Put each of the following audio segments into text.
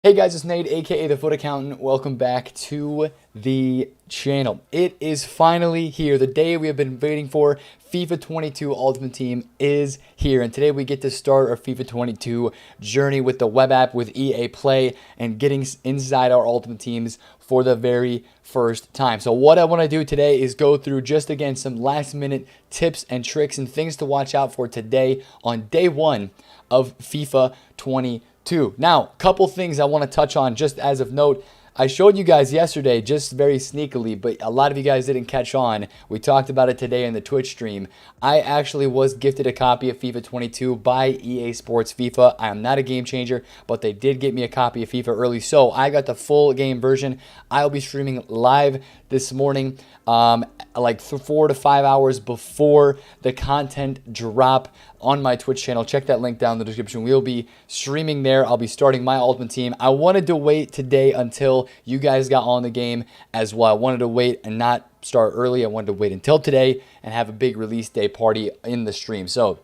Hey guys, it's Nate, aka the Foot Accountant. Welcome back to the channel. It is finally here. The day we have been waiting for. FIFA 22 Ultimate Team is here, and today we get to start our FIFA 22 journey with the web app with EA Play and getting inside our Ultimate Teams for the very first time. So what I want to do today is go through just again some last minute tips and tricks and things to watch out for today on day one of FIFA 22. Now, couple things I want to touch on just as of note. I showed you guys yesterday just very sneakily, but a lot of you guys didn't catch on. We talked about it today in the Twitch stream. I actually was gifted a copy of FIFA 22 by EA Sports FIFA. I am not a game changer, but they did get me a copy of FIFA early, so I got the full game version. I'll be streaming live this morning, like 4 to 5 hours before the content drop on my Twitch channel. Check that link down in the description. We'll be streaming there. I'll be starting my Ultimate Team. I wanted to wait today until you guys got on the game as well. I wanted to wait and not start early. I wanted to wait until today and have a big release day party in the stream. So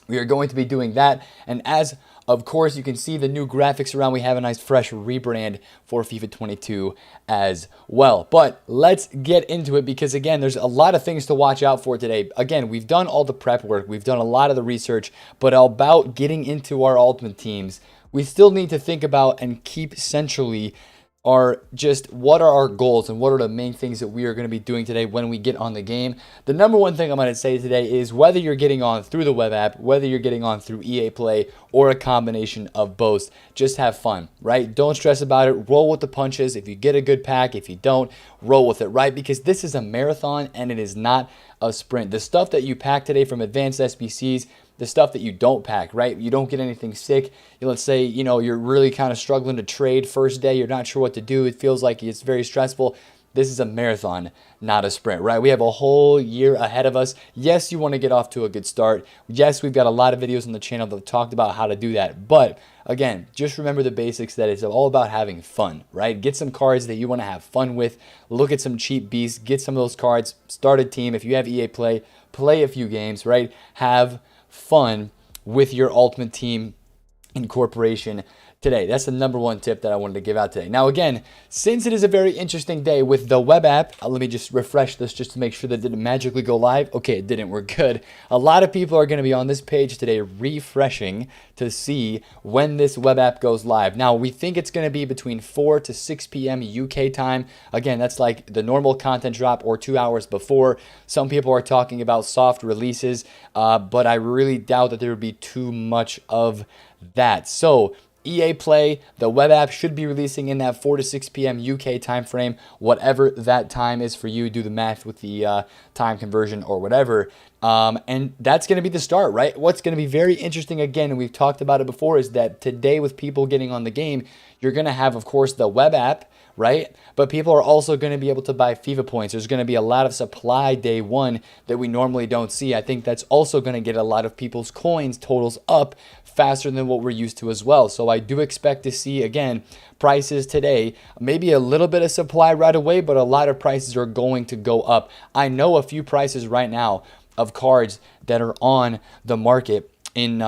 we are going to be doing that. And as of course, you can see the new graphics around. We have a nice fresh rebrand for FIFA 22 as well. But let's get into it because, again, there's a lot of things to watch out for today. Again, we've done all the prep work. We've done a lot of the research. But about getting into our Ultimate Teams, we still need to think about and keep centrally are just what are our goals and what are the main things that we are going to be doing today when we get on the game. The number one thing I'm going to say today is whether you're getting on through the web app, whether you're getting on through EA Play or a combination of both, just have fun, right? Don't stress about it. Roll with the punches. If you get a good pack, if you don't, roll with it, right? Because this is a marathon and it is not a sprint. The stuff that you pack today from advanced SBCs, the stuff that you don't pack, right? You don't get anything sick. Let's say, you're really kind of struggling to trade first day. You're not sure what to do. It feels like it's very stressful. This is a marathon, not a sprint, right? We have a whole year ahead of us. Yes, you want to get off to a good start. Yes, we've got a lot of videos on the channel that have talked about how to do that. But again, just remember the basics that it's all about having fun, right? Get some cards that you want to have fun with. Look at some cheap beasts. Get some of those cards. Start a team. If you have EA Play, play a few games, right? Have fun with your Ultimate Team incorporation today. That's the number one tip that I wanted to give out today. Now, again, since it is a very interesting day with the web app, let me just refresh this just to make sure that it didn't magically go live. Okay, it didn't. We're good. A lot of people are going to be on this page today refreshing to see when this web app goes live. Now, we think it's going to be between 4 to 6 p.m. UK time. Again, that's like the normal content drop or 2 hours before. Some people are talking about soft releases, but I really doubt that there would be too much of that. So EA Play, the web app, should be releasing in that 4 to 6 p.m. UK time frame, whatever that time is for you. Do the math with the time conversion or whatever. And that's going to be the start, right? What's going to be very interesting, again, and we've talked about it before, is that today with people getting on the game, you're going to have, of course, the web app, right? But people are also going to be able to buy FIFA points. There's going to be a lot of supply day one that we normally don't see. I think that's also going to get a lot of people's coins totals up faster than what we're used to as well. So I do expect to see, again, prices today, maybe a little bit of supply right away, but a lot of prices are going to go up. I know a few prices right now of cards that are on the market in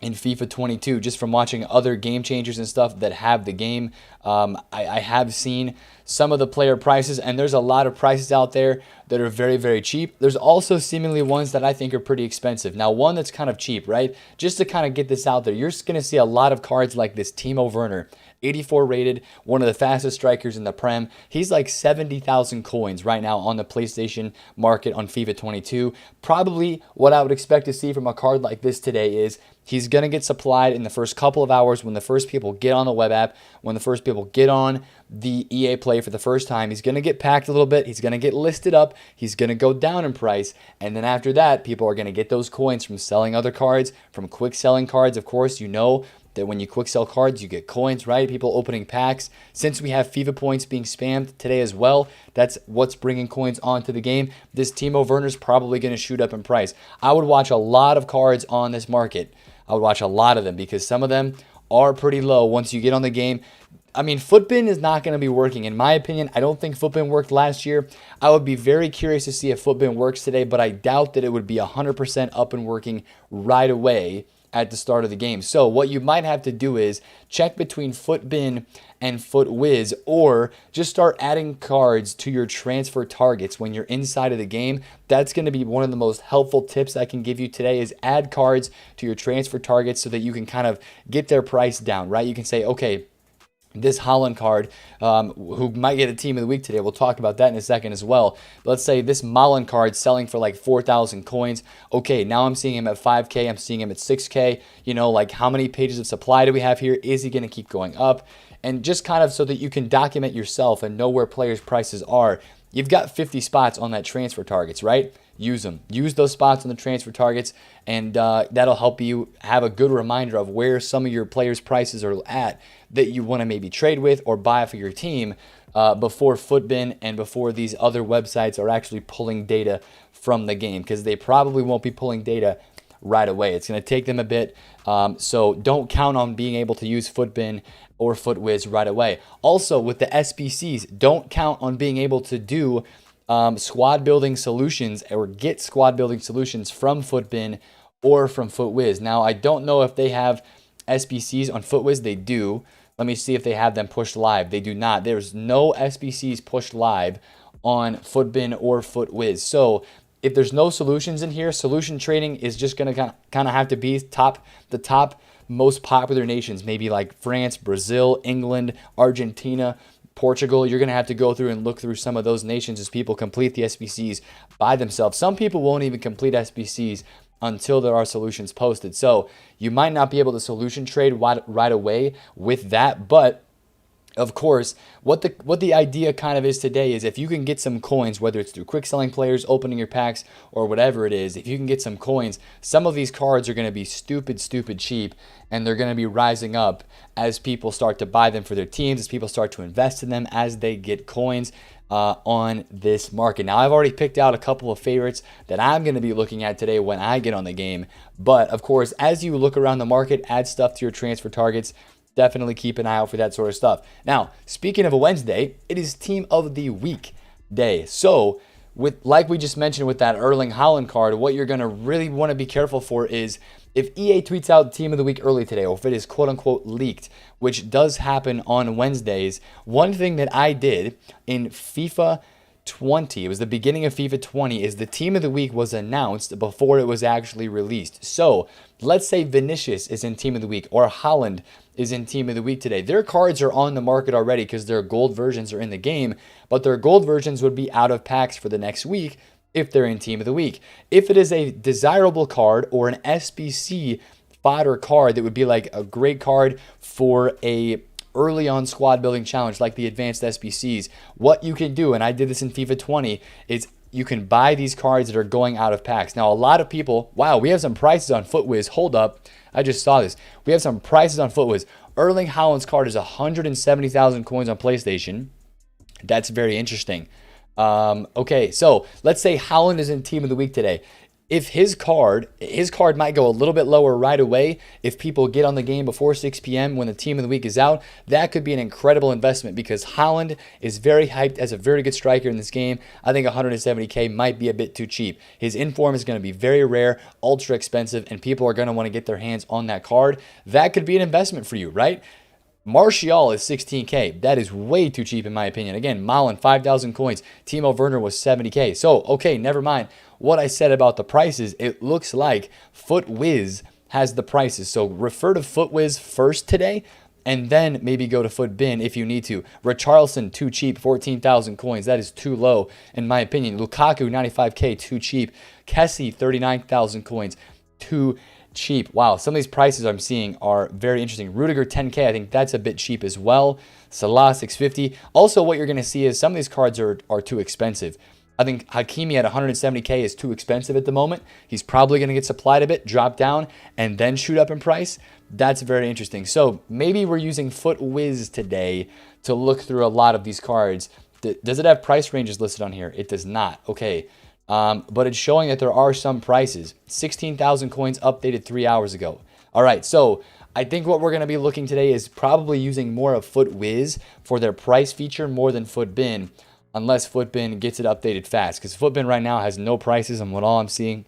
FIFA 22, just from watching other game changers and stuff that have the game. I have seen some of the player prices, and there's a lot of prices out there that are very, very cheap. There's also seemingly ones that I think are pretty expensive. Now, one that's kind of cheap, right? Just to kind of get this out there, you're just going to see a lot of cards like this Timo Werner, 84 rated, one of the fastest strikers in the Prem. He's like 70,000 coins right now on the PlayStation market on FIFA 22. Probably what I would expect to see from a card like this today is he's going to get supplied in the first couple of hours when the first people get on the web app, when the first people get on the EA Play for the first time. He's going to get packed a little bit. He's going to get listed up. He's going to go down in price. And then after that, people are going to get those coins from selling other cards, from quick selling cards. Of course, you know that when you quick sell cards, you get coins, right? People opening packs. Since we have FIFA points being spammed today as well, that's what's bringing coins onto the game. This Timo Werner's probably going to shoot up in price. I would watch a lot of cards on this market. I would watch a lot of them because some of them are pretty low once you get on the game. I mean, Footbin is not going to be working. In my opinion, I don't think Footbin worked last year. I would be very curious to see if Footbin works today, but I doubt that it would be 100% up and working right away at the start of the game. So what you might have to do is check between FUTBIN and FUTWIZ, or just start adding cards to your transfer targets when you're inside of the game. That's going to be one of the most helpful tips I can give you today, is add cards to your transfer targets so that you can kind of get their price down, right? You can say, okay, this Holland card, who might get a team of the week today. We'll talk about that in a second as well. But let's say this Mullen card selling for like 4,000 coins. Okay, now I'm seeing him at 5K. I'm seeing him at 6K. You know, like how many pages of supply do we have here? Is he going to keep going up? And just kind of so that you can document yourself and know where players' prices are. You've got 50 spots on that transfer targets, right? Use them. Use those spots on the transfer targets, and that'll help you have a good reminder of where some of your players' prices are at that you want to maybe trade with or buy for your team before FUTBIN and before these other websites are actually pulling data from the game, because they probably won't be pulling data right away. It's going to take them a bit. So don't count on being able to use FUTBIN or FUTWIZ right away. Also, with the SBCs, don't count on being able to do squad building solutions or get squad building solutions from FUTBIN or from FUTWIZ. Now, I don't know if they have SBCs on FUTWIZ. They do. Let me see if they have them pushed live. They do not. There's no SBCs pushed live on FUTBIN or FUTWIZ. So if there's no solutions in here, solution trading is just going to kind of have to be the top most popular nations, maybe like France, Brazil, England, Argentina, Portugal. You're going to have to go through and look through some of those nations as people complete the SBCs by themselves. Some people won't even complete SBCs until there are solutions posted. So you might not be able to solution trade right away with that, but of course, what the idea kind of is today is if you can get some coins, whether it's through quick selling players, opening your packs, or whatever it is, if you can get some coins, some of these cards are going to be stupid cheap, and they're going to be rising up as people start to buy them for their teams, as people start to invest in them, as they get coins on this market. Now, I've already picked out a couple of favorites that I'm going to be looking at today when I get on the game. But of course, as you look around the market, add stuff to your transfer targets. Definitely keep an eye out for that sort of stuff. Now, speaking of a Wednesday, it is Team of the Week day. So, like we just mentioned with that Erling Haaland card, what you're going to really want to be careful for is if EA tweets out Team of the Week early today, or if it is quote-unquote leaked, which does happen on Wednesdays. One thing that I did in FIFA 20, it was the beginning of FIFA 20, is the Team of the Week was announced before it was actually released. So let's say Vinicius is in Team of the Week, or Haaland is in Team of the Week today. Their cards are on the market already because their gold versions are in the game, but their gold versions would be out of packs for the next week if they're in Team of the Week. If it is a desirable card or an SBC fodder card that would be like a great card for a early on squad building challenge like the advanced SBCs, what you can do, and I did this in FIFA 20, is you can buy these cards that are going out of packs. Now, a lot of people, wow, we have some prices on FUTWIZ. Hold up, I just saw this. We have some prices on FUTWIZ. Erling Haaland's card is 170,000 coins on PlayStation. That's very interesting. Okay, so let's say Haaland is in Team of the Week today. If his card might go a little bit lower right away if people get on the game before 6 p.m. when the Team of the Week is out. That could be an incredible investment because Haaland is very hyped as a very good striker in this game. I think 170K might be a bit too cheap. His inform is going to be very rare, ultra expensive, and people are going to want to get their hands on that card. That could be an investment for you, right? Martial is 16K. That is way too cheap in my opinion. Again, Malen, 5,000 coins. Timo Werner was 70K. So, okay, never mind what I said about the prices. It looks like FUTWIZ has the prices. So refer to FUTWIZ first today, and then maybe go to FUTBIN if you need to. Richarlison, too cheap, 14,000 coins. That is too low in my opinion. Lukaku, 95K, too cheap. Kessie, 39,000 coins, too cheap. Wow, some of these prices I'm seeing are very interesting. Rudiger, 10K, I think that's a bit cheap as well. Salah, 650. Also, what you're going to see is some of these cards are too expensive. I think Hakimi at 170K is too expensive at the moment. He's probably going to get supplied a bit, drop down, and then shoot up in price. That's very interesting. So maybe we're using FUTWIZ today to look through a lot of these cards. Does it have price ranges listed on here? It does not. Okay. But it's showing that there are some prices. 16,000 coins updated 3 hours ago. All right, so I think what we're going to be looking today is probably using more of FUTWIZ for their price feature more than FUTBIN, unless FUTBIN gets it updated fast. Because FUTBIN right now has no prices on what all I'm seeing,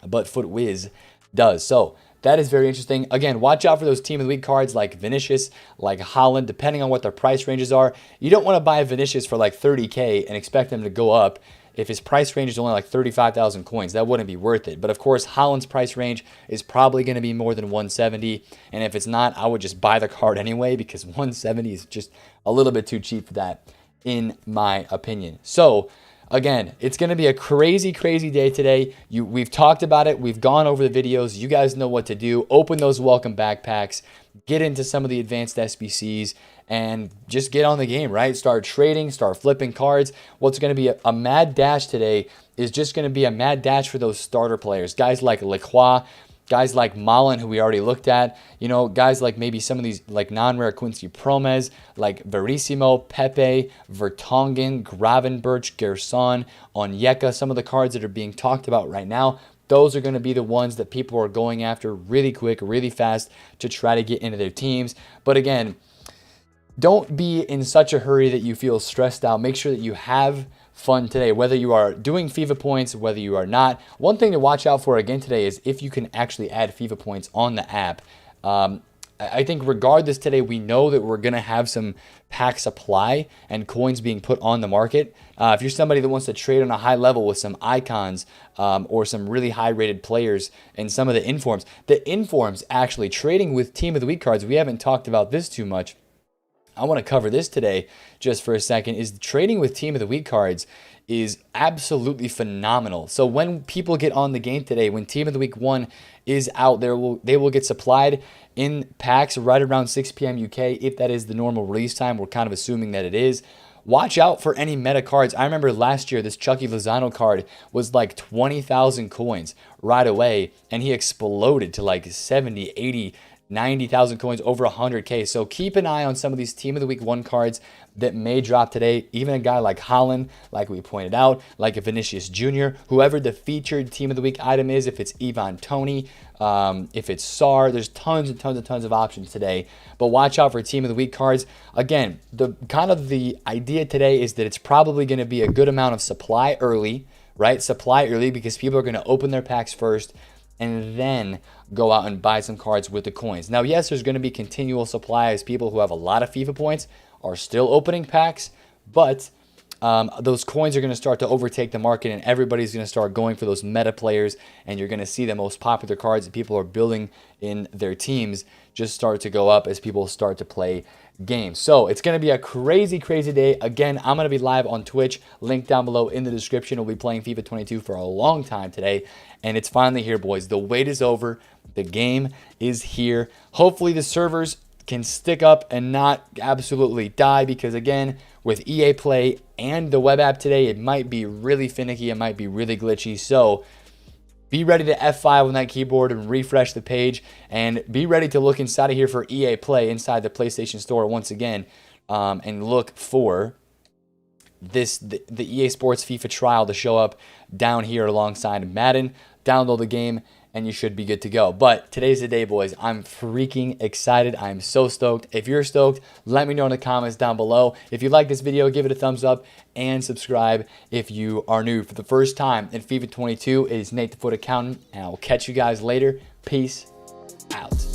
but FUTWIZ does. So that is very interesting. Again, watch out for those team of the week cards like Vinicius, like Haaland, depending on what their price ranges are. You don't want to buy Vinicius for like 30K and expect him to go up if his price range is only like 35,000 coins. That wouldn't be worth it. But of course, Haaland's price range is probably going to be more than 170. And if it's not, I would just buy the card anyway, because 170 is just a little bit too cheap for that, in my opinion. So again, it's going to be a crazy, crazy day today. We've talked about it. We've gone over the videos. You guys know what to do. Open those welcome backpacks. Get into some of the advanced SBCs and just get on the game, right? Start trading, start flipping cards. What's going to be a mad dash today is just going to be a mad dash for those starter players. Guys like Lacroix, guys like Malin, who we already looked at, you know, guys like maybe some of these like non-rare Quincy Promes, like Verissimo, Pepe, Vertonghen, Gravenberch, Gerson, Onyeka, some of the cards that are being talked about right now. Those are going to be the ones that people are going after really quick, really fast to try to get into their teams. But again, don't be in such a hurry that you feel stressed out. Make sure that you have fun today, whether you are doing FIFA points, whether you are not. One thing to watch out for again today is if you can actually add FIFA points on the app. I think regardless today, we know that we're going to have some pack supply and coins being put on the market. If you're somebody that wants to trade on a high level with some icons or some really high rated players and some of the informs actually trading with team of the week cards, we haven't talked about this too much. I want to cover this today just for a second, is trading with team of the week cards is absolutely phenomenal. So when people get on the game today, when team of the week 1 is out, they will get supplied in packs right around 6 p.m. UK. If that is the normal release time, we're kind of assuming that it is. Watch out for any meta cards. I remember last year, this Chucky Lozano card was like 20,000 coins right away, and he exploded to like 70, 80, 90,000 coins, over 100K. So keep an eye on some of these team of the week 1 cards that may drop today. Even a guy like Haaland, like we pointed out, like a Vinicius Jr., whoever the featured team of the week item is, if it's Ivan Toney, if it's Sar, there's tons and tons and tons of options today. But watch out for team of the week cards. Again, the idea today is that it's probably going to be a good amount of supply early, right? Supply early because people are going to open their packs first and then go out and buy some cards with the coins. Now, yes, there's going to be continual supply as people who have a lot of FIFA points are still opening packs, but those coins are going to start to overtake the market and everybody's going to start going for those meta players, and you're going to see the most popular cards that people are building in their teams just start to go up as people start to play games. So it's going to be a crazy, crazy day. Again, I'm going to be live on Twitch. Link down below in the description. We'll be playing FIFA 22 for a long time today, and it's finally here, boys. The wait is over. The game is here. Hopefully the servers can stick up and not absolutely die, because again, with EA Play and the web app today, it might be really finicky. It might be really glitchy. So be ready to F5 on that keyboard and refresh the page, and be ready to look inside of here for EA Play inside the PlayStation Store once again, and look for the EA Sports FIFA trial to show up down here alongside Madden. Download the game and you should be good to go. But today's the day, boys. I'm freaking excited. I'm so stoked. If you're stoked, let me know in the comments down below. If you like this video, give it a thumbs up and subscribe if you are new for the first time in FIFA 22. It is Nate the Foot Accountant, and I will catch you guys later. Peace out.